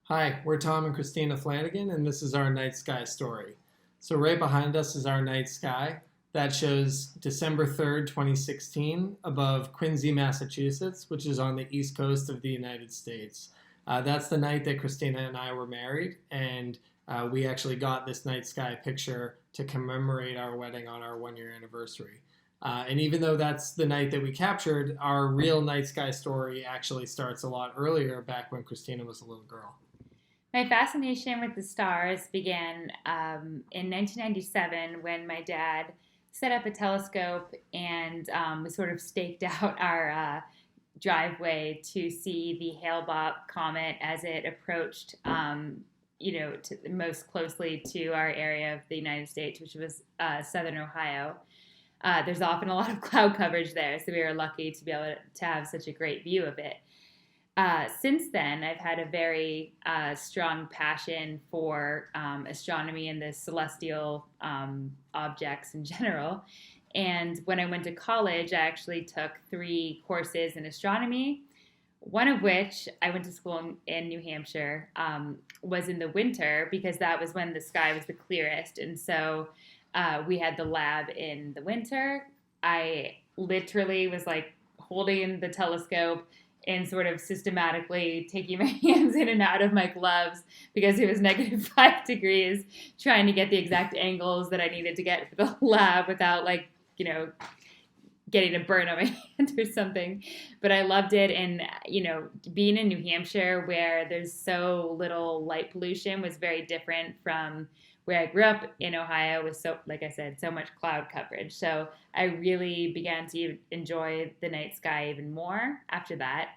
Hi, we're Tom and Christina Flanagan, and this is our night sky story. So, right behind us is our night sky. That shows December 3rd, 2016, above Quincy, Massachusetts, which is on the east coast of the United States. That's the night that Christina and I were married, and we actually got this night sky picture to commemorate our wedding on our 1 year anniversary. And even though that's the night that we captured, our real night sky story actually starts a lot earlier, back when Christina was a little girl. My fascination with the stars began in 1997 when my dad set up a telescope and we sort of staked out our driveway to see the Hale-Bopp comet as it approached, most closely to our area of the United States, which was southern Ohio. There's often a lot of cloud coverage there, so we were lucky to be able to have such a great view of it. Since then, I've had a very strong passion for astronomy and the celestial objects in general. And when I went to college, I actually took 3 courses in astronomy, one of which I went to school in New Hampshire, was in the winter because that was when the sky was the clearest. And so we had the lab in the winter. I literally was like holding the telescope and sort of systematically taking my hands in and out of my gloves because it was -5 degrees, trying to get the exact angles that I needed to get for the lab without getting a burn on my hand or something. But I loved it. And, being in New Hampshire where there's so little light pollution was very different from where I grew up in Ohio with, so, like I said, so much cloud coverage. So I really began to enjoy the night sky even more after that.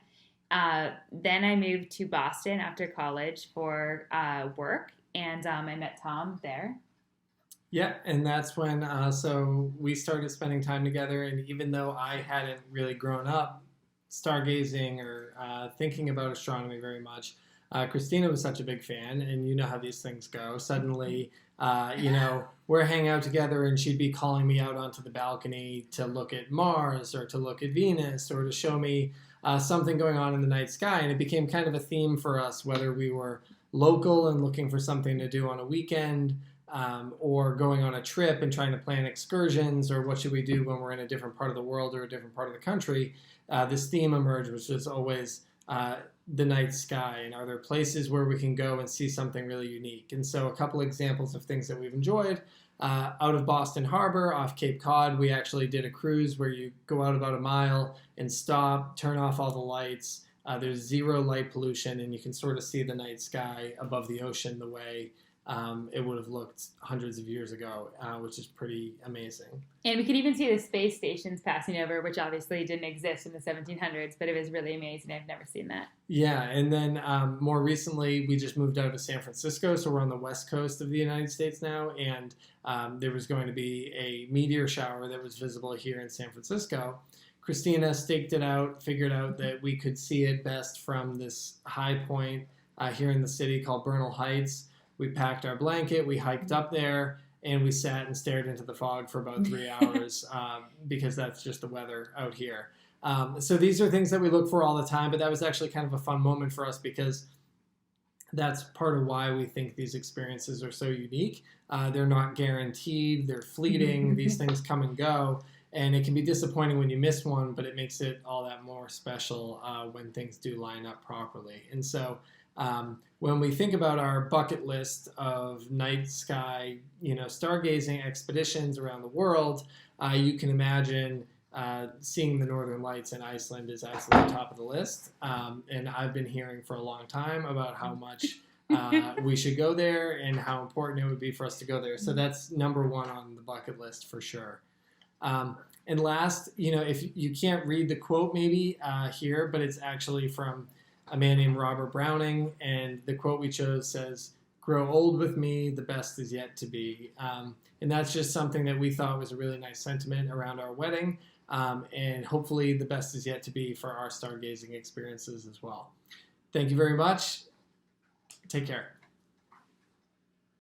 Then I moved to Boston after college for work, and I met Tom there. Yeah, and that's when so we started spending time together. And even though I hadn't really grown up stargazing or thinking about astronomy very much, Christina was such a big fan, and you know how these things go. Suddenly, we're hanging out together, and she'd be calling me out onto the balcony to look at Mars or to look at Venus or to show me something going on in the night sky. And it became kind of a theme for us, whether we were local and looking for something to do on a weekend, or going on a trip and trying to plan excursions, or what should we do when we're in a different part of the world or a different part of the country. This theme emerged, which was always the night sky, and are there places where we can go and see something really unique. And so a couple examples of things that we've enjoyed: out of Boston Harbor off Cape Cod, we actually did a cruise where you go out about a mile and stop, turn off all the lights. There's zero light pollution, and you can sort of see the night sky above the ocean the way it would have looked hundreds of years ago, which is pretty amazing. And we could even see the space stations passing over, which obviously didn't exist in the 1700s, but it was really amazing. I've never seen that. Yeah, and then more recently, we just moved out of San Francisco, so we're on the west coast of the United States now, and there was going to be a meteor shower that was visible here in San Francisco. Christina staked it out, figured out that we could see it best from this high point here in the city called Bernal Heights. We packed our blanket, we hiked up there, and we sat and stared into the fog for about 3 hours because that's just the weather out here. So these are things that we look for all the time, but that was actually kind of a fun moment for us because that's part of why we think these experiences are so unique. They're not guaranteed, they're fleeting, these things come and go, and it can be disappointing when you miss one, but it makes it all that more special when things do line up properly. And so when we think about our bucket list of night sky, stargazing expeditions around the world, you can imagine seeing the Northern Lights in Iceland is absolutely top of the list. And I've been hearing for a long time about how much we should go there and how important it would be for us to go there. So that's number one on the bucket list for sure. And last, if you can't read the quote maybe here, but it's actually from a man named Robert Browning, and the quote we chose says, "Grow old with me, the best is yet to be." And that's just something that we thought was a really nice sentiment around our wedding, and hopefully the best is yet to be for our stargazing experiences as well. Thank you very much. Take care.